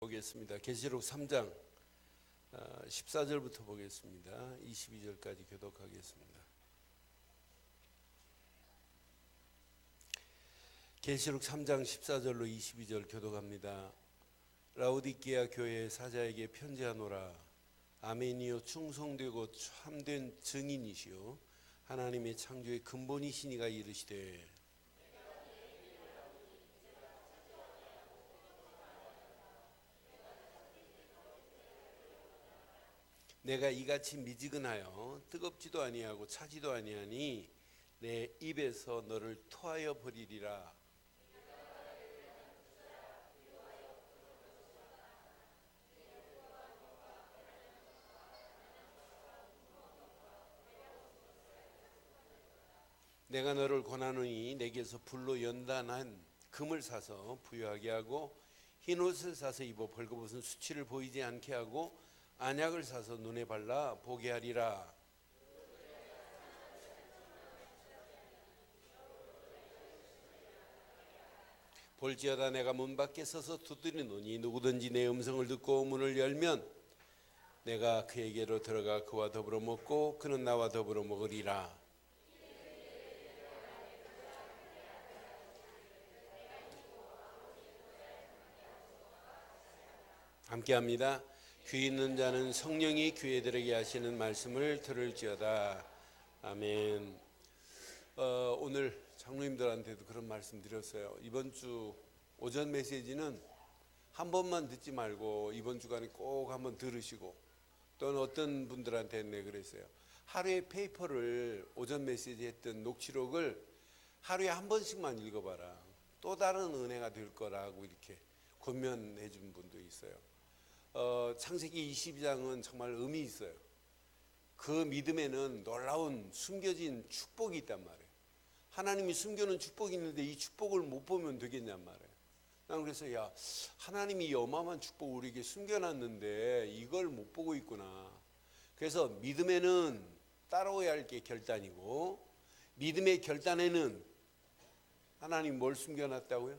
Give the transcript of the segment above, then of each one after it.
보겠습니다. 계시록 3장 14절부터 보겠습니다. 22절까지 교독하겠습니다. 계시록 3장 14절로 22절 교독합니다. 라오디게아 교회의 사자에게 편지하노라. 아멘이요 충성되고 참된 증인이시요 하나님의 창조의 근본이시니가 이르시되 내가 이같이 미지근하여 뜨겁지도 아니하고 차지도 아니하니 내 입에서 너를 토하여 버리리라. 내가 너를 권하노니 내게서 불로 연단한 금을 사서 부유하게 하고 흰옷을 사서 입어 벌거벗은 수치를 보이지 않게 하고 안약을 사서 눈에 발라 보게 하리라. 볼지어다 내가 문 밖에 서서 두드리노니 누구든지 내 음성을 듣고 문을 열면 내가 그에게로 들어가 그와 더불어 먹고 그는 나와 더불어 먹으리라. 함께합니다. 귀 있는 자는 성령이 교회들에게 하시는 말씀을 들을지어다. 아멘. 오늘 장로님들한테도 그런 말씀 드렸어요. 이번 주 오전 메시지는 한 번만 듣지 말고 이번 주간에 꼭 한번 들으시고, 또는 어떤 분들한테 그랬어요. 하루에 페이퍼를 오전 메시지 했던 녹취록을 하루에 한 번씩만 읽어봐라. 또 다른 은혜가 될 거라고 이렇게 권면해 준 분도 있어요. 창세기 22장은 정말 의미 있어요. 그 믿음에는 놀라운 숨겨진 축복이 있단 말이에요. 하나님이 숨겨놓은 축복이 있는데 이 축복을 못 보면 되겠냔 말이에요. 난 그래서 하나님이 이 어마어마한 축복 우리에게 숨겨놨는데 이걸 못 보고 있구나. 그래서 믿음에는 따라오야 할 게 결단이고, 믿음의 결단에는 하나님 뭘 숨겨놨다고요?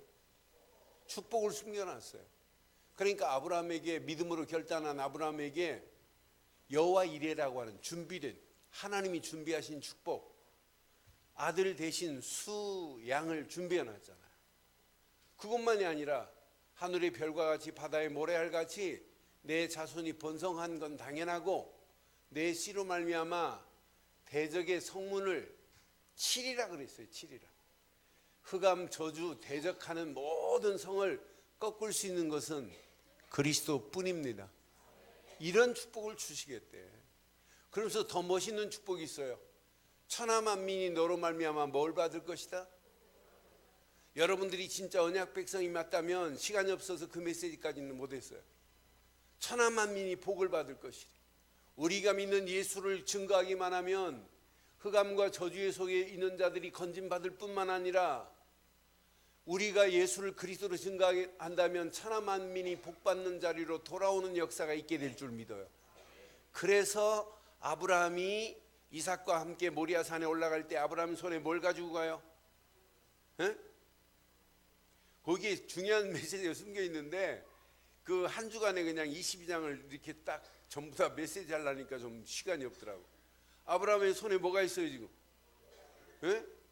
축복을 숨겨놨어요. 그러니까 아브라함에게, 믿음으로 결단한 아브라함에게 여호와 이레라고 하는 준비된, 하나님이 준비하신 축복, 아들 대신 수 양을 준비해 놨잖아요. 그것만이 아니라 하늘의 별과 같이 바다의 모래알 같이 내 자손이 번성한 건 당연하고 내 씨로 말미암아 대적의 성문을 치리라 그랬어요. 치리라. 흑암 저주 대적하는 모든 성을 꺾을 수 있는 것은 그리스도뿐입니다. 이런 축복을 주시겠대. 그러면서 더 멋있는 축복이 있어요. 천하 만민이 너로 말미암아 뭘 받을 것이다? 여러분들이 진짜 언약 백성이 맞다면 시간이 없어서 그 메시지까지는 못했어요. 천하 만민이 복을 받을 것이다. 우리가 믿는 예수를 증거하기만 하면 흑암과 저주의 속에 있는 자들이 건진받을 뿐만 아니라 우리가 예수를 그리스도로 증거한다면 천하 만민이 복받는 자리로 돌아오는 역사가 있게 될 줄 믿어요. 그래서 아브라함이 이삭과 함께 모리아산에 올라갈 때 아브라함 손에 뭘 가지고 가요? 거기에 중요한 메시지가 숨겨 있는데 그 한 주간에 그냥 22장을 이렇게 딱 전부 다 메시지 하려니까 좀 시간이 없더라고. 아브라함의 손에 뭐가 있어요 지금?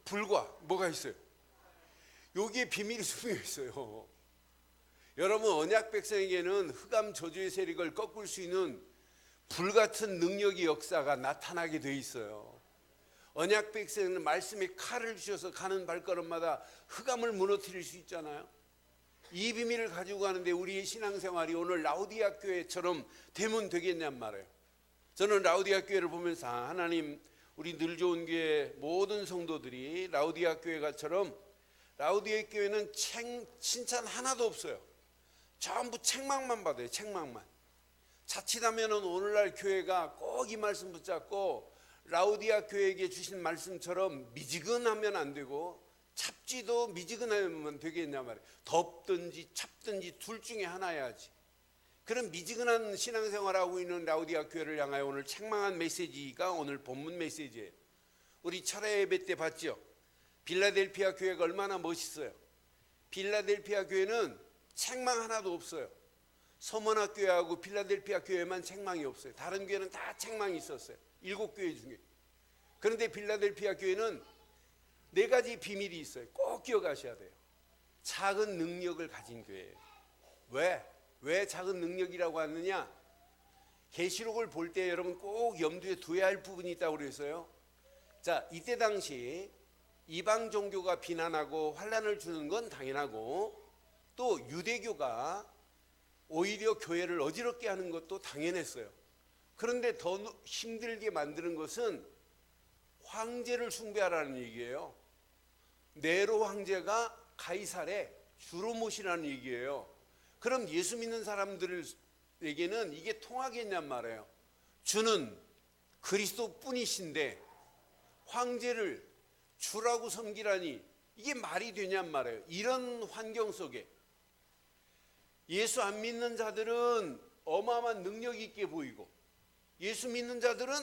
불과 뭐가 있어요? 여기에 비밀이 숨겨 있어요. 여러분, 언약 백성에게는 흑암 저주의 세력을 꺾을 수 있는 불같은 능력의 역사가 나타나게 돼 있어요. 언약 백성은 말씀에 칼을 쥐어서 가는 발걸음마다 흑암을 무너뜨릴 수 있잖아요. 이 비밀을 가지고 가는데 우리의 신앙생활이 오늘 라오디게아 교회처럼 되면 되겠냔 말이에요. 저는 라오디게아 교회를 보면서 하나님, 우리 늘 좋은 교회 모든 성도들이 라오디게아 교회가처럼, 라오디게아 교회는 칭찬 하나도 없어요. 전부 책망만 받아요. 책망만. 자칫하면 오늘날 교회가 꼭 이 말씀 붙잡고 라오디게아 교회에게 주신 말씀처럼 미지근하면 안 되고 찹지도 미지근하면 되겠냐 말이에요. 덥든지 찹든지 둘 중에 하나야지. 그런 미지근한 신앙생활하고 있는 라오디게아 교회를 향하여 오늘 책망한 메시지가 오늘 본문 메시지예요. 우리 철야 예배 때 봤죠? 빌라델피아 교회가 얼마나 멋있어요. 빌라델피아 교회는 책망 하나도 없어요. 서머나 교회하고 필라델피아 교회만 책망이 없어요. 다른 교회는 다 책망이 있었어요. 7교회 중에. 그런데 필라델피아 교회는 4가지 비밀이 있어요. 꼭 기억하셔야 돼요. 작은 능력을 가진 교회예요. 왜 작은 능력이라고 하느냐? 계시록을 볼 때 여러분 꼭 염두에 둬야 할 부분이 있다고 그랬어요. 자, 이때 당시 이방 종교가 비난하고 환난을 주는 건 당연하고, 또 유대교가 오히려 교회를 어지럽게 하는 것도 당연했어요. 그런데 더 힘들게 만드는 것은 황제를 숭배하라는 얘기예요. 네로 황제가 가이사랴 주로 모시라는 얘기예요. 그럼 예수 믿는 사람들에게는 이게 통하겠냔 말이에요. 주는 그리스도뿐이신데 황제를 주라고 섬기라니 이게 말이 되냔 말이에요. 이런 환경 속에 예수 안 믿는 자들은 어마어마한 능력 있게 보이고, 예수 믿는 자들은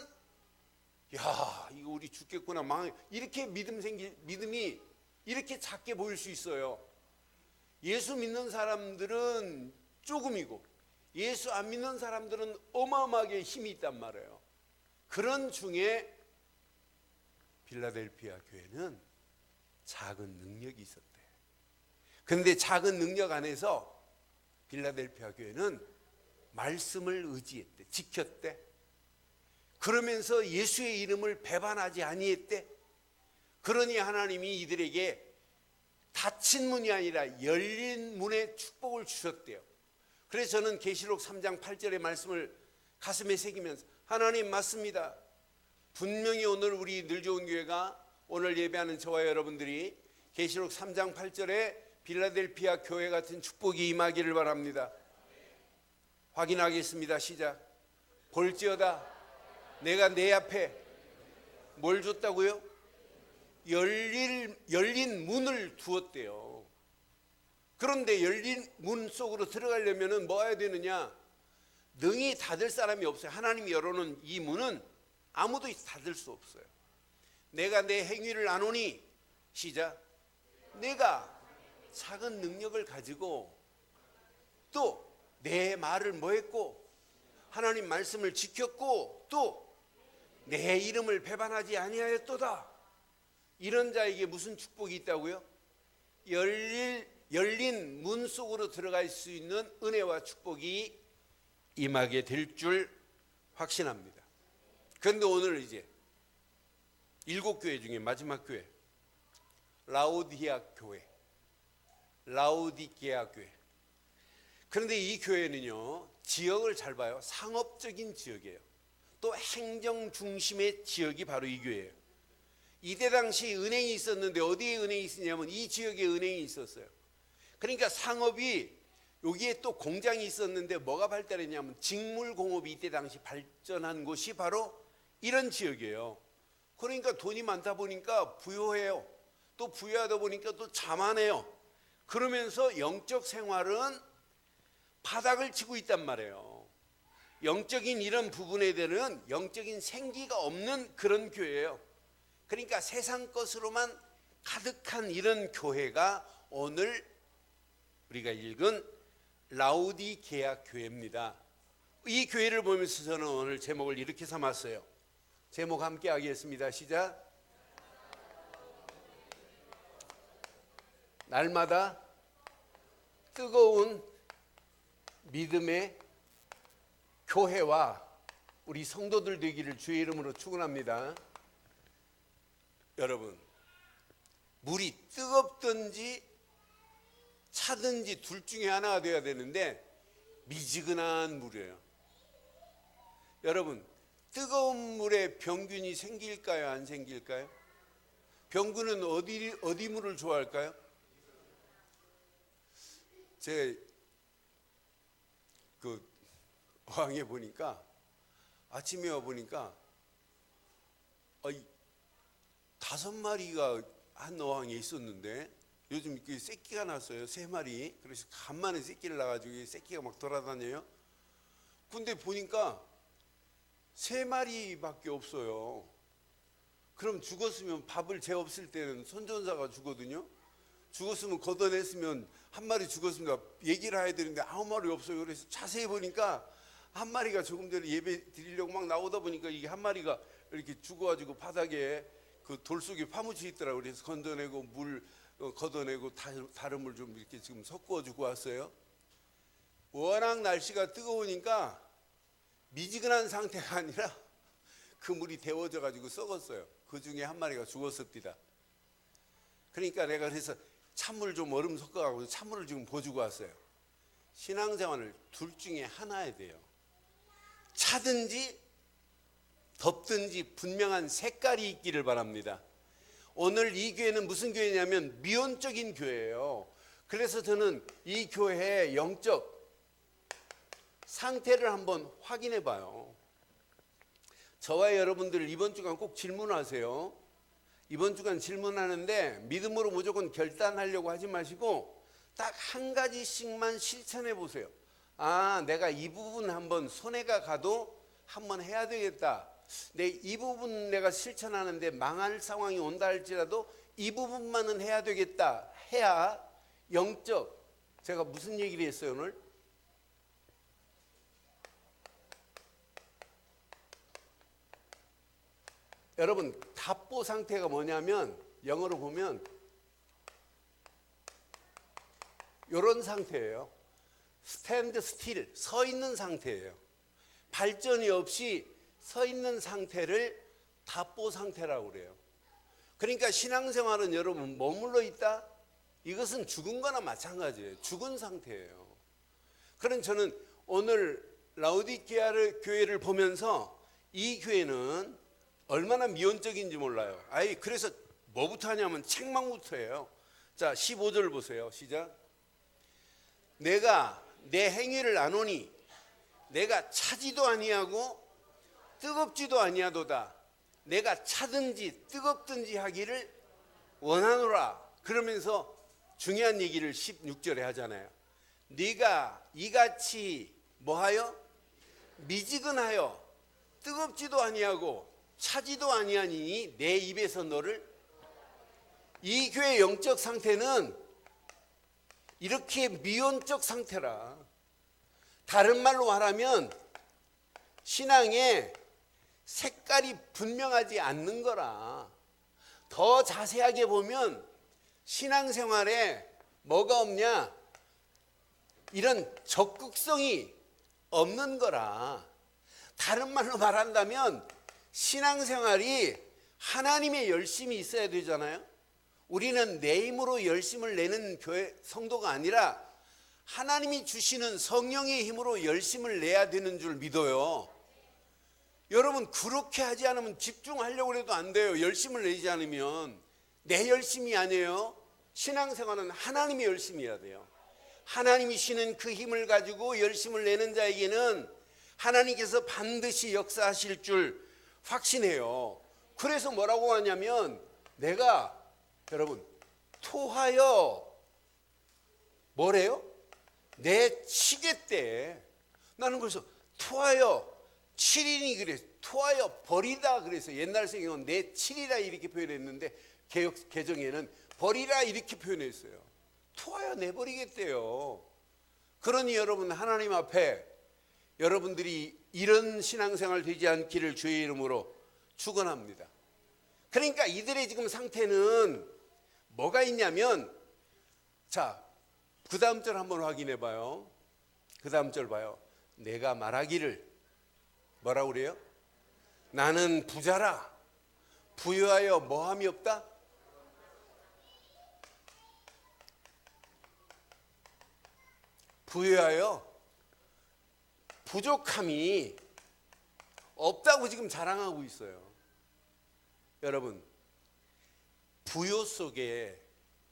야, 이거 우리 죽겠구나, 망해, 이렇게 믿음이 이렇게 작게 보일 수 있어요. 예수 믿는 사람들은 조금이고 예수 안 믿는 사람들은 어마어마하게 힘이 있단 말이에요. 그런 중에 필라델피아 교회는 작은 능력이 있었대. 그런데 작은 능력 안에서 필라델피아 교회는 말씀을 의지했대, 지켰대. 그러면서 예수의 이름을 배반하지 아니했대. 그러니 하나님이 이들에게 닫힌 문이 아니라 열린 문의 축복을 주셨대요. 그래서 저는 계시록 3장 8절의 말씀을 가슴에 새기면서, 하나님 맞습니다. 분명히 오늘 우리 늘좋은교회가 오늘 예배하는 저와 여러분들이 계시록 3장 8절에 필라델피아 교회 같은 축복이 임하기를 바랍니다. 확인하겠습니다. 시작. 볼지어다 내가 내 앞에 뭘 줬다고요? 열린 문을 두었대요. 그런데 열린 문 속으로 들어가려면 뭐 해야 되느냐? 능히 닫을 사람이 없어요. 하나님이 열어놓은 이 문은 아무도 닫을 수 없어요. 내가 내 행위를 아노니, 시작. 내가 작은 능력을 가지고 또 내 말을 뭐 했고, 하나님 말씀을 지켰고, 또 내 이름을 배반하지 아니하였도다. 이런 자에게 무슨 축복이 있다고요? 열린 문 속으로 들어갈 수 있는 은혜와 축복이 임하게 될 줄 확신합니다. 그런데 오늘 이제 7교회 중에 마지막 교회, 라오디게아 교회. 그런데 이 교회는요, 지역을 잘 봐요. 상업적인 지역이에요. 또 행정 중심의 지역이 바로 이 교회예요. 이때 당시 은행이 있었는데 어디에 은행이 있었냐면 이 지역에 은행이 있었어요. 그러니까 상업이, 여기에 또 공장이 있었는데 뭐가 발달했냐면 직물공업이 이때 당시 발전한 곳이 바로 이런 지역이에요. 그러니까 돈이 많다 보니까 부유해요. 또 부유하다 보니까 또 자만해요. 그러면서 영적 생활은 바닥을 치고 있단 말이에요. 영적인 이런 부분에 대한 영적인 생기가 없는 그런 교회예요. 그러니까 세상 것으로만 가득한 이런 교회가 오늘 우리가 읽은 라오디게아 교회입니다. 이 교회를 보면서 저는 오늘 제목을 이렇게 삼았어요. 제목 함께 하겠습니다. 시작. 날마다 뜨거운 믿음의 교회와 우리 성도들 되기를 주의 이름으로 축원합니다. 여러분, 물이 뜨겁든지 차든지 둘 중에 하나가 되어야 되는데 미지근한 물이에요. 여러분, 뜨거운 물에 병균이 생길까요? 안 생길까요? 병균은 어디 물을 좋아할까요? 제가 그 어항에 보니까, 아침에 와 보니까 5마리가 한 어항에 있었는데 요즘 그 새끼가 났어요. 3마리. 그래서 간만에 새끼를 낳아가지고 새끼가 막 돌아다녀요. 근데 보니까 3마리밖에 없어요. 그럼 죽었으면 밥을 재 없을 때는 선전사가 주거든요. 죽었으면 걷어냈으면 한 마리 죽었습니다. 얘기를 해야 되는데 아무 말이 없어요. 그래서 자세히 보니까 한 마리가 조금 전에 예배 드리려고 막 나오다 보니까 이게 한 마리가 이렇게 죽어가지고 바닥에 그 돌 속에 파묻혀 있더라고요. 그래서 건져내고 물 걷어내고 다른 물 좀 이렇게 지금 섞어주고 왔어요. 워낙 날씨가 뜨거우니까 미지근한 상태가 아니라 그 물이 데워져 가지고 썩었어요. 그 중에 한 마리가 죽었습니다. 그러니까 내가 그래서 찬물 좀 얼음 섞어가지고 찬물을 지금 부어주고 왔어요. 신앙생활을 둘 중에 하나 해야 돼요. 차든지 덥든지 분명한 색깔이 있기를 바랍니다. 오늘 이 교회는 무슨 교회냐면 미온적인 교회예요. 그래서 저는 이 교회의 영적 상태를 한번 확인해 봐요. 저와 여러분들 이번 주간 꼭 질문하세요. 이번 주간 질문하는데 믿음으로 무조건 결단하려고 하지 마시고 딱 한 가지씩만 실천해 보세요. 아, 내가 이 부분 한번 손해가 가도 한번 해야 되겠다. 이 부분 내가 실천하는데 망할 상황이 온다 할지라도 이 부분만은 해야 되겠다. 해야 영적, 제가 무슨 얘기를 했어요 오늘? 여러분 답보 상태가 뭐냐면 영어로 보면 이런 상태예요. 스탠드 스틸, 서 있는 상태예요. 발전이 없이 서 있는 상태를 답보 상태라고 그래요. 그러니까 신앙생활은 여러분 머물러 있다? 이것은 죽은 거나 마찬가지예요. 죽은 상태예요. 그럼 저는 오늘 라오디게아 교회를 보면서 이 교회는 얼마나 미온적인지 몰라요. 그래서 뭐부터 하냐면 책망부터예요. 자, 15절 보세요. 시작. 내가 내 행위를 아노니 내가 차지도 아니하고 뜨겁지도 아니하도다. 내가 차든지 뜨겁든지 하기를 원하노라. 그러면서 중요한 얘기를 16절에 하잖아요. 네가 이같이 뭐하여? 미지근하여 뜨겁지도 아니하고 차지도 아니하니 내 입에서 너를. 이 교회의 영적 상태는 이렇게 미온적 상태라. 다른 말로 말하면 신앙의 색깔이 분명하지 않는 거라. 더 자세하게 보면 신앙생활에 뭐가 없냐? 이런 적극성이 없는 거라. 다른 말로 말한다면 신앙생활이 하나님의 열심이 있어야 되잖아요. 우리는 내 힘으로 열심을 내는 교회 성도가 아니라 하나님이 주시는 성령의 힘으로 열심을 내야 되는 줄 믿어요. 여러분 그렇게 하지 않으면 집중하려고 해도 안 돼요. 열심을 내지 않으면. 내 열심이 아니에요. 신앙생활은 하나님의 열심이어야 돼요. 하나님이 주시는 그 힘을 가지고 열심을 내는 자에게는 하나님께서 반드시 역사하실 줄 확신해요. 그래서 뭐라고 하냐면 내가 여러분 토하여 뭐래요? 내 치게 때 나는 그래서 토하여 7인이 그래서 토하여 버리다 그래서 옛날 성경은 내 치리라 이렇게 표현했는데 개역 개정에는 버리라 이렇게 표현했어요. 토하여 내버리겠대요. 그러니 여러분 하나님 앞에 여러분들이 이런 신앙생활 되지 않기를 주의 이름으로 축원합니다. 그러니까 이들의 지금 상태는 뭐가 있냐면 자, 그 다음 절 한번 확인해 봐요. 그 다음 절 봐요. 내가 말하기를 뭐라고 그래요? 나는 부자라 부유하여 뭐함이 없다? 부유하여 부족함이 없다고 지금 자랑하고 있어요. 여러분 부요 속에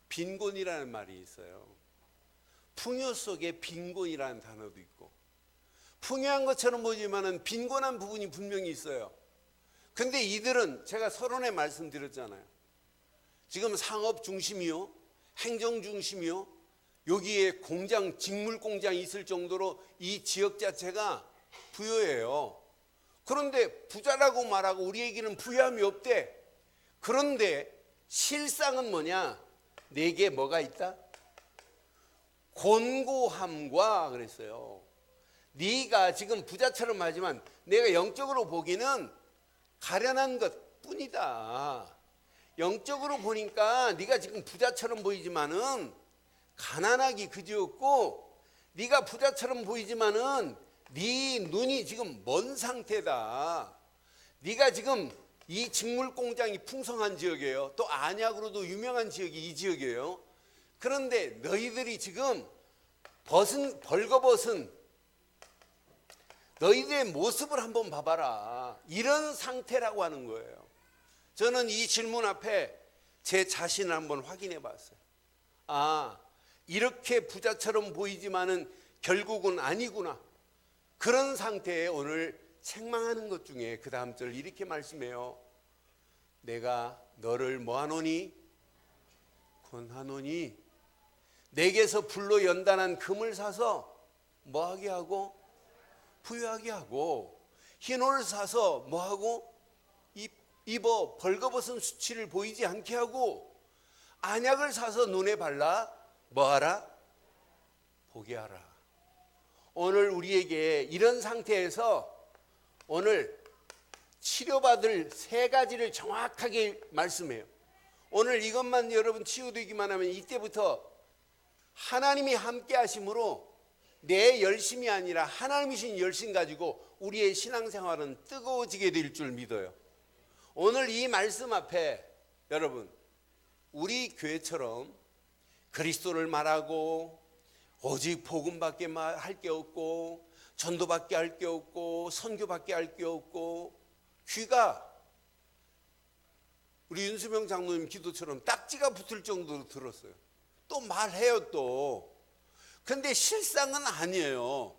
빈곤이라는 말이 있어요. 풍요 속에 빈곤이라는 단어도 있고 풍요한 것처럼 보이지만은 빈곤한 부분이 분명히 있어요. 근데 이들은 제가 서론에 말씀드렸잖아요. 지금 상업 중심이요, 행정 중심이요, 여기에 공장, 직물 공장이 있을 정도로 이 지역 자체가 부유해요. 그런데 부자라고 말하고 우리에게는 부유함이 없대. 그런데 실상은 뭐냐? 내게 뭐가 있다? 곤고함과 그랬어요. 네가 지금 부자처럼 하지만 내가 영적으로 보기는 가련한 것 뿐이다. 영적으로 보니까 네가 지금 부자처럼 보이지만은 가난하기 그지없고, 네가 부자처럼 보이지만은 네 눈이 지금 먼 상태다. 네가 지금 이 직물 공장이 풍성한 지역이에요. 또 안약으로도 유명한 지역이 이 지역이에요. 그런데 너희들이 지금 벌거벗은 너희들의 모습을 한번 봐봐라. 이런 상태라고 하는 거예요. 저는 이 질문 앞에 제 자신을 한번 확인해 봤어요. 이렇게 부자처럼 보이지만은 결국은 아니구나. 그런 상태에 오늘 책망하는 것 중에 그 다음 절 이렇게 말씀해요. 내가 너를 뭐하노니? 권하노니. 내게서 불로 연단한 금을 사서 뭐하게 하고? 부유하게 하고, 흰옷을 사서 뭐하고? 입어 벌거벗은 수치를 보이지 않게 하고, 안약을 사서 눈에 발라 뭐하라? 보게 하라. 오늘 우리에게 이런 상태에서 오늘 치료받을 세 가지를 정확하게 말씀해요. 오늘 이것만 여러분 치유되기만 하면 이때부터 하나님이 함께 하심으로 내 열심이 아니라 하나님이신 열심 가지고 우리의 신앙생활은 뜨거워지게 될 줄 믿어요. 오늘 이 말씀 앞에 여러분, 우리 교회처럼 그리스도를 말하고 오직 복음밖에 할 게 없고 전도밖에 할 게 없고 선교밖에 할 게 없고, 귀가 우리 윤수명 장로님 기도처럼 딱지가 붙을 정도로 들었어요. 또 말해요 또. 근데 실상은 아니에요.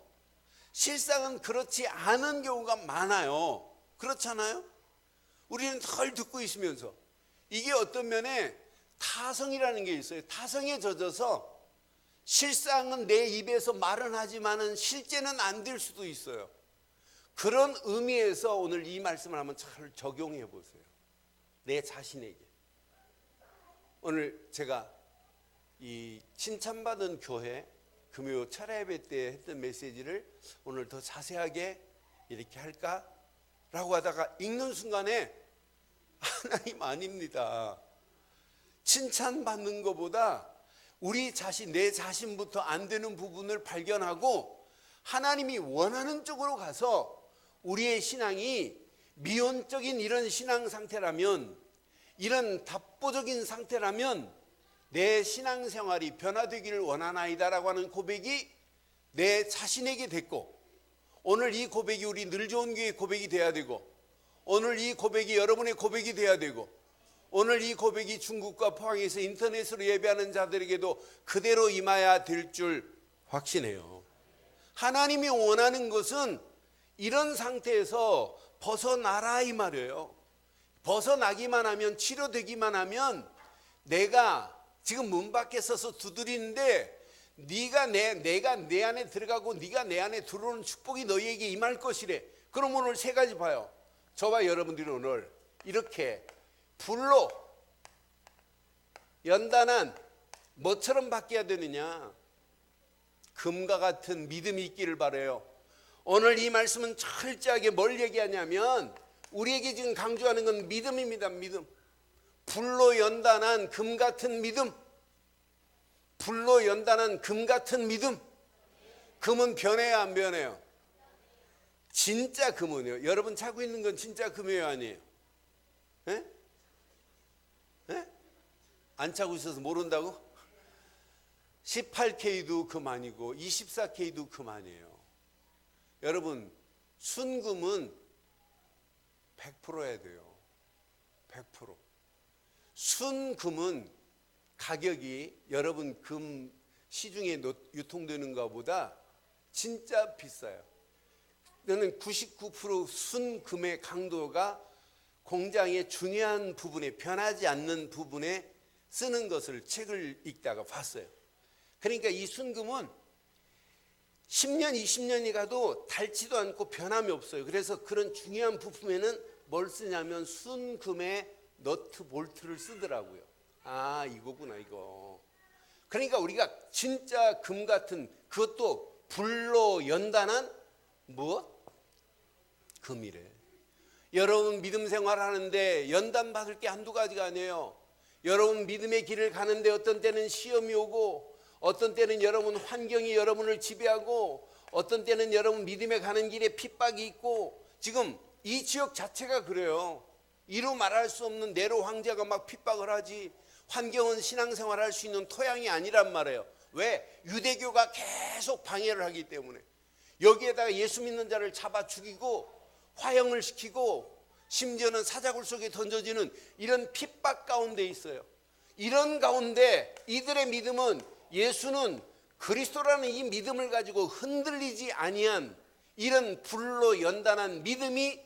실상은 그렇지 않은 경우가 많아요. 그렇잖아요? 우리는 덜 듣고 있으면서 이게 어떤 면에 타성이라는 게 있어요. 타성에 젖어서 실상은 내 입에서 말은 하지만은 실제는 안 될 수도 있어요. 그런 의미에서 오늘 이 말씀을 한번 잘 적용해 보세요. 내 자신에게. 오늘 제가 이 칭찬받은 교회 금요 철야예배 때 했던 메시지를 오늘 더 자세하게 이렇게 할까라고 하다가 읽는 순간에 하나님 아닙니다. 칭찬받는 것보다 우리 자신, 내 자신부터 안 되는 부분을 발견하고 하나님이 원하는 쪽으로 가서 우리의 신앙이 미온적인 이런 신앙 상태라면, 이런 답보적인 상태라면 내 신앙생활이 변화되기를 원하나이다라고 하는 고백이 내 자신에게 됐고, 오늘 이 고백이 우리 늘 좋은 교회의 고백이 돼야 되고, 오늘 이 고백이 여러분의 고백이 돼야 되고, 오늘 이 고백이 중국과 포항에서 인터넷으로 예배하는 자들에게도 그대로 임해야 될 줄 확신해요. 하나님이 원하는 것은 이런 상태에서 벗어나라 이 말이에요. 벗어나기만 하면, 치료되기만 하면, 내가 지금 문 밖에 서서 두드리는데 내가 내 안에 들어가고 네가 내 안에 들어오는 축복이 너희에게 임할 것이래. 그럼 오늘 세 가지 봐요. 저와 여러분들이 오늘 이렇게 불로 연단한 뭐처럼 바뀌어야 되느냐? 금과 같은 믿음이 있기를 바라요. 오늘 이 말씀은 철저하게 뭘 얘기하냐면 우리에게 지금 강조하는 건 믿음입니다. 믿음. 불로 연단한 금 같은 믿음. 불로 연단한 금 같은 믿음. 금은 변해요, 안 변해요? 진짜 금은요. 여러분 차고 있는 건 진짜 금이에요, 아니에요? 에? 에? 안 차고 있어서 모른다고? 18K도 금 아니고 24K도 금 아니에요. 여러분 순금은 100%여야 돼요. 100%. 순금은 가격이 여러분 금 시중에 유통되는 것보다 진짜 비싸요. 저는 99% 순금의 강도가 공장의 중요한 부분에, 변하지 않는 부분에 쓰는 것을 책을 읽다가 봤어요. 그러니까 이 순금은 10년, 20년이 가도 닳지도 않고 변함이 없어요. 그래서 그런 중요한 부품에는 뭘 쓰냐면 순금의 너트 볼트를 쓰더라고요. 아, 이거구나 이거. 그러니까 우리가 진짜 금 같은, 그것도 불로 연단한 무엇? 금이래. 여러분 믿음 생활하는데 연단 받을 게 한두 가지가 아니에요. 여러분 믿음의 길을 가는데 어떤 때는 시험이 오고, 어떤 때는 여러분 환경이 여러분을 지배하고, 어떤 때는 여러분 믿음에 가는 길에 핍박이 있고, 지금 이 지역 자체가 그래요. 이루 말할 수 없는 네로 황제가 막 핍박을 하지. 환경은 신앙생활할 수 있는 토양이 아니란 말이에요. 왜? 유대교가 계속 방해를 하기 때문에. 여기에다가 예수 믿는 자를 잡아 죽이고 화형을 시키고 심지어는 사자굴 속에 던져지는 이런 핍박 가운데 있어요. 이런 가운데 이들의 믿음은, 예수는 그리스도라는 이 믿음을 가지고 흔들리지 아니한 이런 불로 연단한 믿음이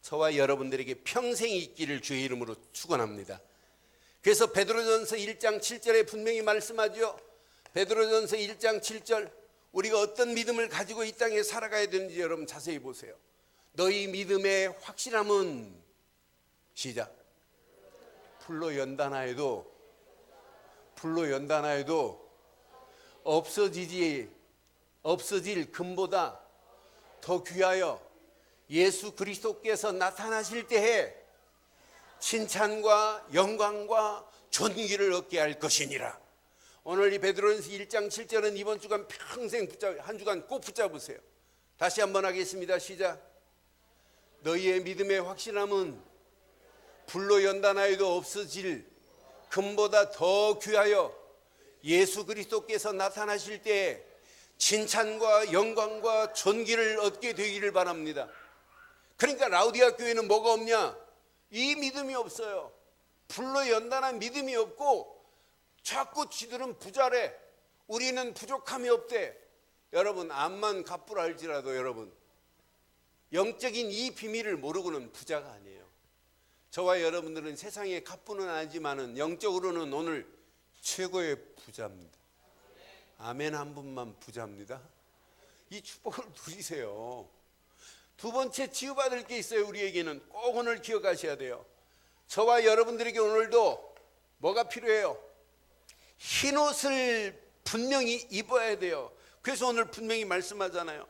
저와 여러분들에게 평생 있기를 주의 이름으로 축원합니다. 그래서 베드로전서 1장 7절에 분명히 말씀하죠. 베드로전서 1장 7절, 우리가 어떤 믿음을 가지고 이 땅에 살아가야 되는지 여러분 자세히 보세요. 너희 믿음의 확실함은, 시작, 불로 연단하여도 없어질 금보다 더 귀하여 예수 그리스도께서 나타나실 때에 칭찬과 영광과 존귀를 얻게 할 것이니라. 오늘 이 베드로전서 1장 7절은 이번 주간 평생 한 주간 꼭 붙잡으세요. 다시 한번 하겠습니다. 시작. 너희의 믿음의 확실함은 불로 연단하여도 없어질 금보다 더 귀하여 예수 그리스도께서 나타나실 때에 칭찬과 영광과 존귀를 얻게 되기를 바랍니다. 그러니까 라우디아 교회는 뭐가 없냐? 이 믿음이 없어요. 불로 연단한 믿음이 없고 자꾸 지들은 부자래, 우리는 부족함이 없대. 여러분 암만 갑부를 알지라도 여러분 영적인 이 비밀을 모르고는 부자가 아니에요. 저와 여러분들은 세상의 갑부는 아니지만은 영적으로는 오늘 최고의 부자입니다. 아멘 한 분만 부자입니다. 이 축복을 누리세요. 두 번째 치유받을 게 있어요. 우리에게는 꼭 오늘 기억하셔야 돼요. 저와 여러분들에게 오늘도 뭐가 필요해요? 흰 옷을 분명히 입어야 돼요. 그래서 오늘 분명히 말씀하잖아요.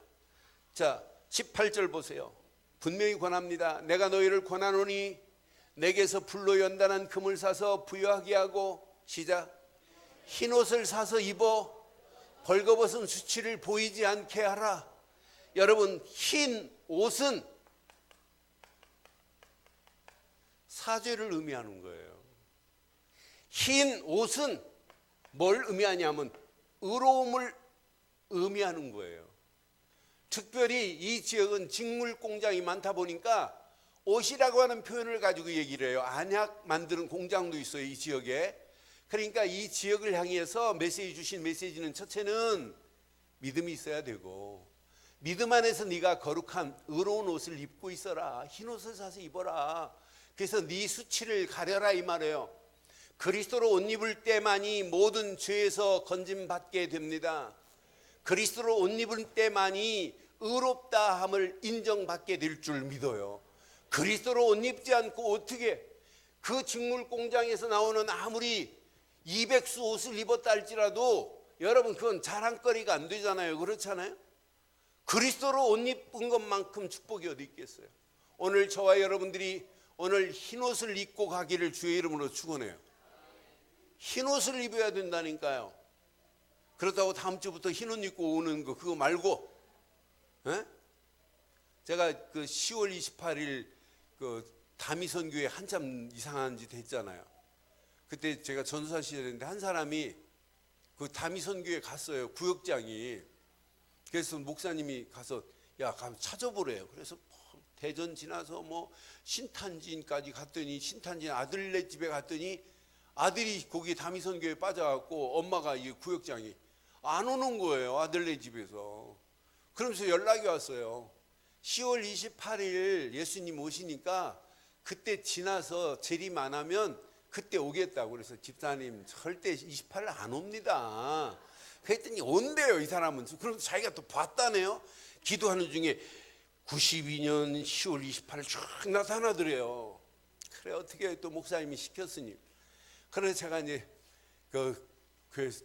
자 18절 보세요. 분명히 권합니다. 내가 너희를 권하노니 내게서 불로 연단한 금을 사서 부유하게 하고, 시작, 흰 옷을 사서 입어 벌거벗은 수치를 보이지 않게 하라. 여러분 흰 옷은 사죄를 의미하는 거예요. 흰 옷은 뭘 의미하냐면 의로움을 의미하는 거예요. 특별히 이 지역은 직물 공장이 많다 보니까 옷이라고 하는 표현을 가지고 얘기를 해요. 안약 만드는 공장도 있어요, 이 지역에. 그러니까 이 지역을 향해서 메시지 주신 메시지는, 첫째는 믿음이 있어야 되고, 믿음 안에서 네가 거룩한 의로운 옷을 입고 있어라. 흰 옷을 사서 입어라. 그래서 네 수치를 가려라 이 말이에요. 그리스도로 옷 입을 때만이 모든 죄에서 건짐받게 됩니다. 그리스도로 옷 입을 때만이 의롭다함을 인정받게 될 줄 믿어요. 그리스도로 옷 입지 않고 어떻게 그 직물 공장에서 나오는 아무리 200수 옷을 입었다 할지라도 여러분 그건 자랑거리가 안 되잖아요. 그렇잖아요. 그리스도로 옷 입은 것만큼 축복이 어디 있겠어요. 오늘 저와 여러분들이 오늘 흰 옷을 입고 가기를 주의 이름으로 축원해요. 흰 옷을 입어야 된다니까요. 그렇다고 다음 주부터 흰 옷 입고 오는 거 그거 말고, 에? 제가 그 10월 28일 그 다미선교회 한참 이상한 짓 했잖아요. 그때 제가 전사 시절인데 한 사람이 그 다미선교회 갔어요. 구역장이. 그래서 목사님이 가서 야 가면 찾아보래요. 그래서 대전 지나서 뭐 신탄진까지 갔더니 신탄진 아들네 집에 갔더니 아들이 거기 다미선교회에 빠져갖고 엄마가 이 구역장이 안 오는 거예요. 아들네 집에서. 그러면서 연락이 왔어요. 10월 28일 예수님 오시니까 그때 지나서 재림 안 하면 그때 오겠다고. 그래서 집사님 절대 28일 안 옵니다. 그랬더니 온대요 이 사람은. 그럼 자기가 또 봤다네요. 기도하는 중에 92년 10월 28일 쭉 나타나더래요. 그래 어떻게 또 목사님이 시켰으니. 그래서 제가 이제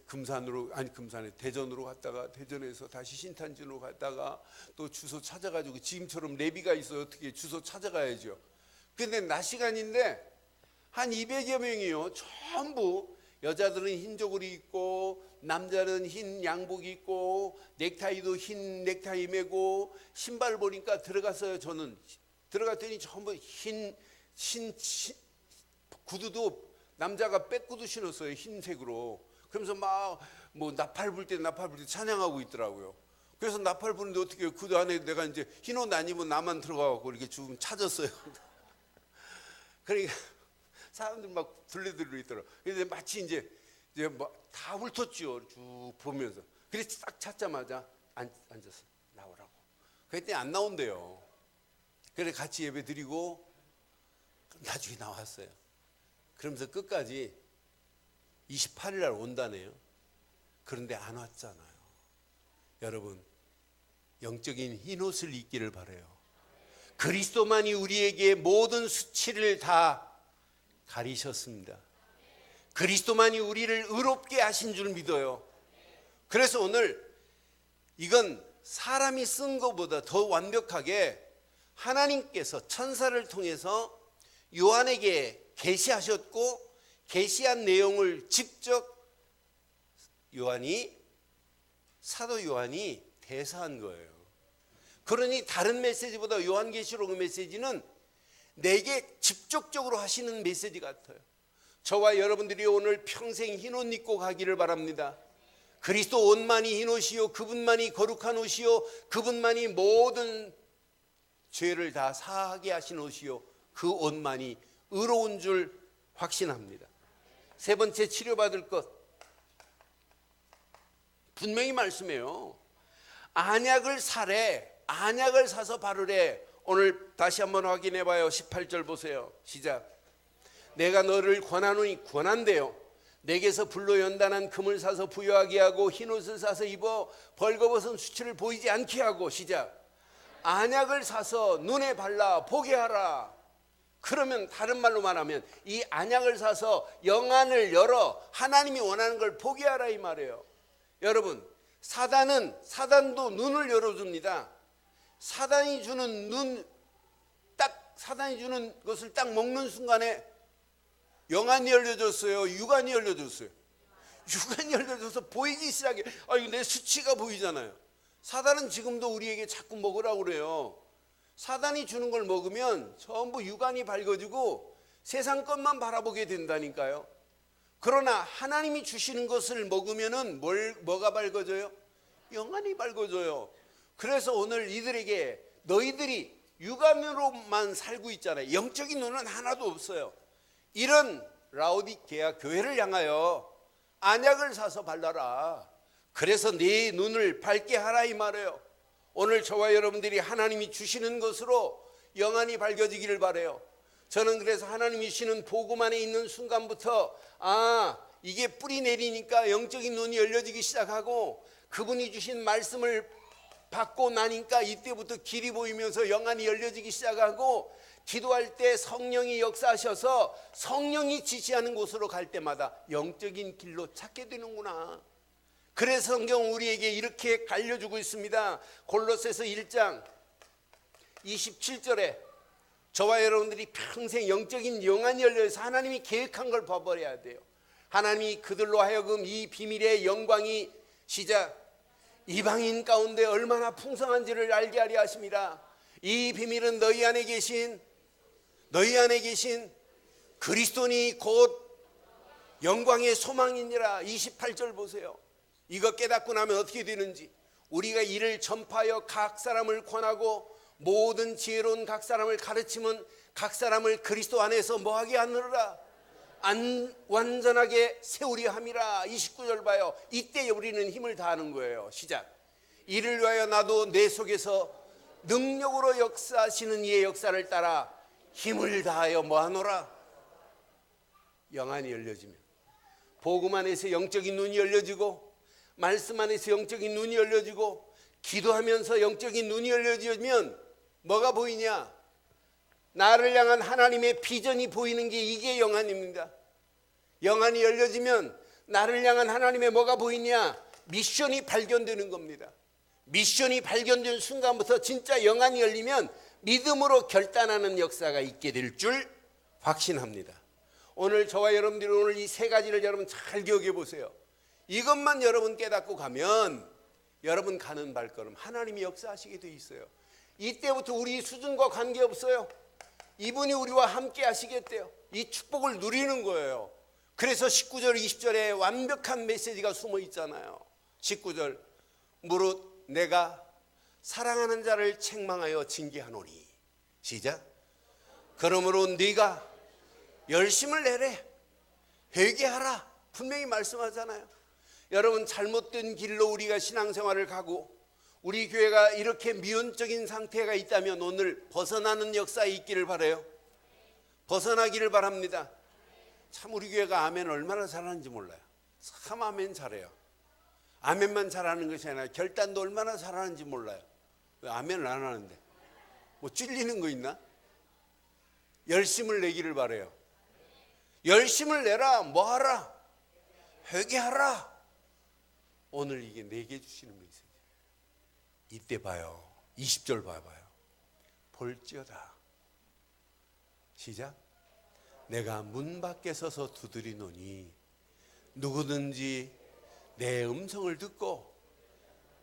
금산에 대전으로 갔다가 대전에서 다시 신탄진으로 갔다가 또 주소 찾아가지고 지금처럼 내비가 있어요. 어떻게 주소 찾아가야죠. 근데 낮 시간인데 한 200여 명이요. 전부 여자들은 흰족을 입고 남자는 흰 양복 입고 넥타이도 흰 넥타이 매고 신발 보니까 들어갔어요. 저는 들어갔더니 전부 흰 구두도 남자가 백구두 신었어요. 흰색으로. 그러면서 막 뭐 나팔 불 때 찬양하고 있더라고요. 그래서 나팔 부는데 어떻게 구두 안에 내가 이제 흰 옷 안 입으면 나만 들어가고 이렇게 좀 찾았어요. 그러니까 사람들 막 둘레들고 있더라고요. 근데 마치 이제 뭐 다 훑었죠. 쭉 보면서. 그래서 딱 찾자마자 앉았어. 나오라고. 그랬더니 안 나온대요. 그래 같이 예배 드리고 나중에 나왔어요. 그러면서 끝까지 28일 날 온다네요. 그런데 안 왔잖아요. 여러분, 영적인 흰옷을 입기를 바라요. 그리스도만이 우리에게 모든 수치를 다 가리셨습니다. 그리스도만이 우리를 의롭게 하신 줄 믿어요. 그래서 오늘 이건 사람이 쓴 것보다 더 완벽하게 하나님께서 천사를 통해서 요한에게 계시하셨고 계시한 내용을 직접 사도 요한이 대사한 거예요. 그러니 다른 메시지보다 요한계시록 메시지는 내게 직접적으로 하시는 메시지 같아요. 저와 여러분들이 오늘 평생 흰옷 입고 가기를 바랍니다. 그리스도 옷만이 흰옷이요 그분만이 거룩한 옷이요 그분만이 모든 죄를 다 사하게 하신 옷이요 그 옷만이 의로운 줄 확신합니다. 세 번째, 치료받을 것 분명히 말씀해요. 안약을 사서 바르래. 오늘 다시 한번 확인해 봐요. 18절 보세요. 시작. 내가 너를 권하노니, 권한대요. 내게서 불로 연단한 금을 사서 부여하게 하고 흰옷을 사서 입어 벌거벗은 수치를 보이지 않게 하고. 시작. 안약을 사서 눈에 발라 보게 하라. 그러면 다른 말로 말하면 이 안약을 사서 영안을 열어 하나님이 원하는 걸 보게 하라 이 말이에요. 여러분, 사단도 눈을 열어줍니다. 사단이 주는 것을 딱 먹는 순간에 영안이 열려졌어요. 육안이 열려졌어요. 육안이 열려져서 보이기 시작해. 이거 내 수치가 보이잖아요. 사단은 지금도 우리에게 자꾸 먹으라고 그래요. 사단이 주는 걸 먹으면 전부 육안이 밝아지고 세상 것만 바라보게 된다니까요. 그러나 하나님이 주시는 것을 먹으면은 뭐가 밝아져요? 영안이 밝아져요. 그래서 오늘 이들에게 너희들이 육안으로만 살고 있잖아요. 영적인 눈은 하나도 없어요. 이런 라오디게아 교회를 향하여 안약을 사서 발라라. 그래서 네 눈을 밝게 하라 이 말이에요. 오늘 저와 여러분들이 하나님이 주시는 것으로 영안이 밝아지기를 바라요. 저는 그래서 하나님이 주시는 복음 안에 있는 순간부터 이게 뿌리 내리니까 영적인 눈이 열려지기 시작하고 그분이 주신 말씀을 받고 나니까 이때부터 길이 보이면서 영안이 열려지기 시작하고 기도할 때 성령이 역사하셔서 성령이 지시하는 곳으로 갈 때마다 영적인 길로 찾게 되는구나. 그래서 성경 우리에게 이렇게 알려주고 있습니다. 골로새서 1장 27절에 저와 여러분들이 평생 영적인 영안이 열려서 하나님이 계획한 걸 봐버려야 돼요. 하나님이 그들로 하여금 이 비밀의 영광이 시작 이방인 가운데 얼마나 풍성한지를 알게 하려 하심이라. 이 비밀은 너희 안에 계신 그리스도니 곧 영광의 소망이니라. 28절 보세요. 이거 깨닫고 나면 어떻게 되는지. 우리가 이를 전파하여 각 사람을 권하고 모든 지혜로운 각 사람을 가르치면 각 사람을 그리스도 안에서 뭐하게 하느라 완전하게 세우려 함이라. 29절 봐요. 이때 우리는 힘을 다하는 거예요. 시작. 이를 위하여 나도 내 속에서 능력으로 역사하시는 이의 역사를 따라 힘을 다하여 뭐하노라. 영안이 열려지면 복음 안에서 영적인 눈이 열려지고 말씀 안에서 영적인 눈이 열려지고 기도하면서 영적인 눈이 열려지면 뭐가 보이냐? 나를 향한 하나님의 비전이 보이는 게 이게 영안입니다. 영안이 열려지면 나를 향한 하나님의 뭐가 보이냐? 미션이 발견되는 겁니다. 미션이 발견된 순간부터 진짜 영안이 열리면 믿음으로 결단하는 역사가 있게 될 줄 확신합니다. 오늘 저와 여러분들이 오늘 이 세 가지를 여러분 잘 기억해 보세요. 이것만 여러분 깨닫고 가면 여러분 가는 발걸음 하나님이 역사하시게 돼 있어요. 이때부터 우리 수준과 관계없어요. 이분이 우리와 함께 하시겠대요. 이 축복을 누리는 거예요. 그래서 19절 20절에 완벽한 메시지가 숨어 있잖아요. 19절 무릇 내가 사랑하는 자를 책망하여 징계하노니. 시작. 그러므로 네가 열심을 내래. 회개하라. 분명히 말씀하잖아요. 여러분 잘못된 길로 우리가 신앙생활을 가고 우리 교회가 이렇게 미온적인 상태가 있다면 오늘 벗어나는 역사에 있기를 바라요. 벗어나기를 바랍니다. 참 우리 교회가 아멘 얼마나 잘하는지 몰라요. 참 아멘 잘해요. 아멘만 잘하는 것이 아니라 결단도 얼마나 잘하는지 몰라요. 왜 아멘을 안 하는데? 뭐 찔리는 거 있나? 열심을 내기를 바라요. 열심을 내라. 뭐 하라? 회개하라. 오늘 이게 내게 주시는 메시지. 이때 봐요. 20절 봐봐요. 볼지어다. 시작. 내가 문 밖에 서서 두드리노니 누구든지 내 음성을 듣고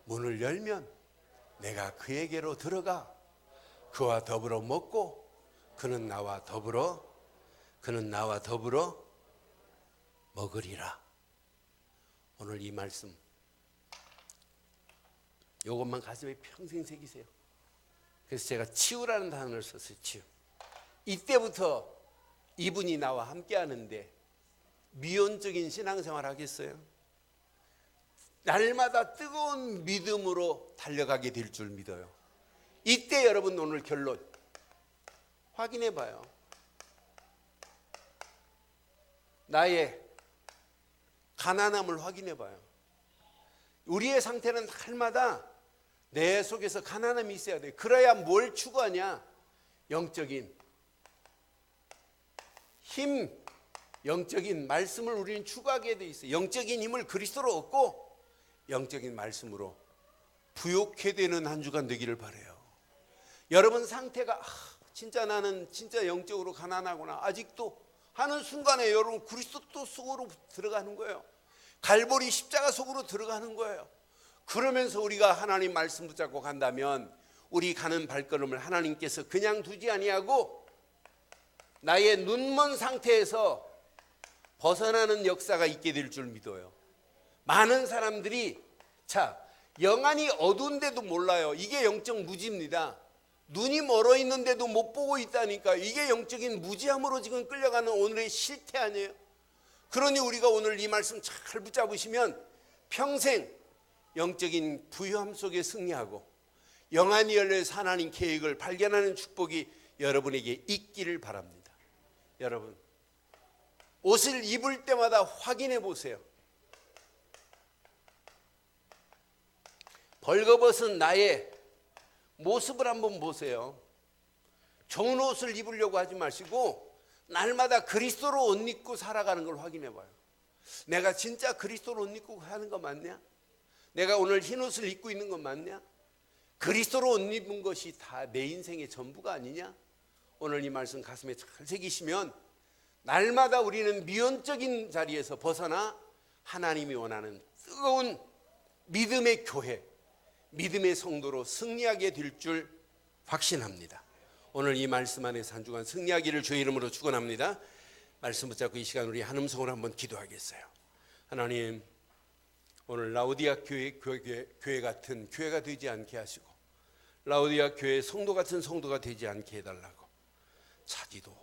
문을 열면 내가 그에게로 들어가 그와 더불어 먹고 그는 나와 더불어 먹으리라. 오늘 이 말씀 이것만 가슴에 평생 새기세요. 그래서 제가 치유라는 단어를 썼어요. 치유. 이때부터 이분이 나와 함께 하는데 미온적인 신앙생활 하겠어요? 날마다 뜨거운 믿음으로 달려가게 될 줄 믿어요. 이때 여러분 오늘 결론 확인해 봐요. 나의 가난함을 확인해 봐요. 우리의 상태는 날마다 내 속에서 가난함이 있어야 돼. 그래야 뭘 추구하냐? 영적인 힘, 영적인 말씀을 우리는 추구하게 돼 있어요. 영적인 힘을 그리스도로 얻고 영적인 말씀으로 부욕해 되는 한 주간 되기를 바라요. 여러분 상태가 진짜 나는 진짜 영적으로 가난하구나 아직도 하는 순간에 여러분 그리스도 속으로 들어가는 거예요. 갈보리 십자가 속으로 들어가는 거예요. 그러면서 우리가 하나님 말씀 붙잡고 간다면 우리 가는 발걸음을 하나님께서 그냥 두지 아니하고 나의 눈먼 상태에서 벗어나는 역사가 있게 될 줄 믿어요. 많은 사람들이 영안이 어두운데도 몰라요. 이게 영적 무지입니다. 눈이 멀어 있는데도 못 보고 있다니까. 이게 영적인 무지함으로 지금 끌려가는 오늘의 실태 아니에요? 그러니 우리가 오늘 이 말씀 잘 붙잡으시면 평생 영적인 부유함 속에 승리하고 영안이 열려서 하나님 계획을 발견하는 축복이 여러분에게 있기를 바랍니다. 여러분 옷을 입을 때마다 확인해 보세요. 벌거벗은 나의 모습을 한번 보세요. 좋은 옷을 입으려고 하지 마시고 날마다 그리스도로 옷 입고 살아가는 걸 확인해 봐요. 내가 진짜 그리스도로 옷 입고 하는 거 맞냐? 내가 오늘 흰 옷을 입고 있는 거 맞냐? 그리스도로 옷 입은 것이 다 내 인생의 전부가 아니냐? 오늘 이 말씀 가슴에 잘 새기시면 날마다 우리는 미온적인 자리에서 벗어나 하나님이 원하는 뜨거운 믿음의 교회, 믿음의 성도로 승리하게 될 줄 확신합니다. 오늘 이 말씀 안에서 한 주간 승리하기를 주의 이름으로 축원합니다. 말씀 붙잡고 이 시간 우리 한 음성으로 한번 기도하겠어요. 하나님, 오늘 라오디아 교회 같은 교회가 되지 않게 하시고 라오디아 교회 성도 같은 성도가 되지 않게 해달라고 차지도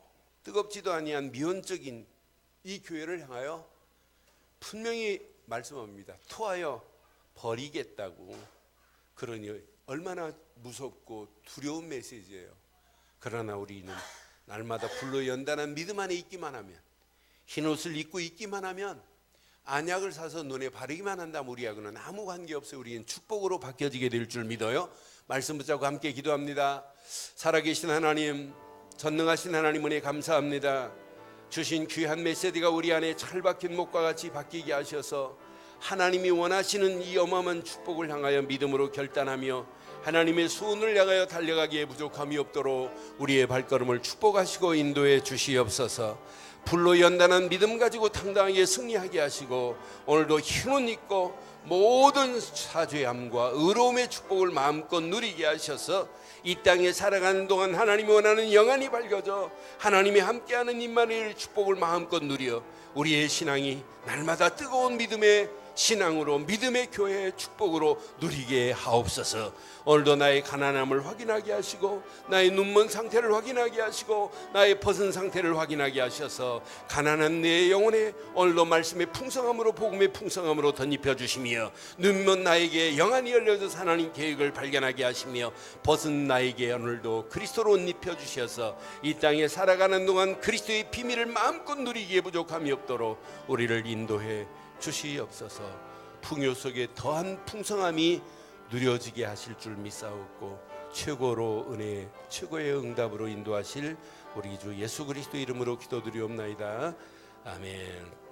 뜨겁지도 아니한 미온적인 이 교회를 향하여 분명히 말씀합니다. 토하여 버리겠다고. 그러니 얼마나 무섭고 두려운 메시지예요. 그러나 우리는 날마다 불로 연단한 믿음 안에 있기만 하면, 흰옷을 입고 있기만 하면, 안약을 사서 눈에 바르기만 한다면 우리하고는 아무 관계없어요. 우리는 축복으로 바뀌어지게 될 줄 믿어요. 말씀 붙잡고 함께 기도합니다. 살아계신 하나님, 전능하신 하나님 은혜 감사합니다. 주신 귀한 메시지가 우리 안에 찰박힌 목과 같이 바뀌게 하셔서 하나님이 원하시는 이 어마어마한 축복을 향하여 믿음으로 결단하며 하나님의 소원을 향하여 달려가기에 부족함이 없도록 우리의 발걸음을 축복하시고 인도해 주시옵소서. 불로 연단한 믿음 가지고 당당하게 승리하게 하시고 오늘도 힘은 있고 모든 사죄함과 의로움의 축복을 마음껏 누리게 하셔서 이 땅에 살아가는 동안 하나님이 원하는 영안이 밝아져 하나님이 함께하는 임마누엘 축복을 마음껏 누려 우리의 신앙이 날마다 뜨거운 믿음의 신앙으로 믿음의 교회의 축복으로 누리게 하옵소서. 오늘도 나의 가난함을 확인하게 하시고 나의 눈먼 상태를 확인하게 하시고 나의 벗은 상태를 확인하게 하셔서 가난한 내 영혼에 오늘도 말씀의 풍성함으로 복음의 풍성함으로 덧입혀 주시며 눈먼 나에게 영안이 열려져서 하나님 계획을 발견하게 하시며 벗은 나에게 오늘도 그리스도로 옷 입혀 주셔서 이 땅에 살아가는 동안 그리스도의 비밀을 마음껏 누리기에 부족함이 없도록 우리를 인도해 주시옵소서. 풍요 속에 더한 풍성함이 누려지게 하실 줄 믿사옵고 최고로 은혜 최고의 응답으로 인도하실 우리 주 예수 그리스도 이름으로 기도드리옵나이다. 아멘.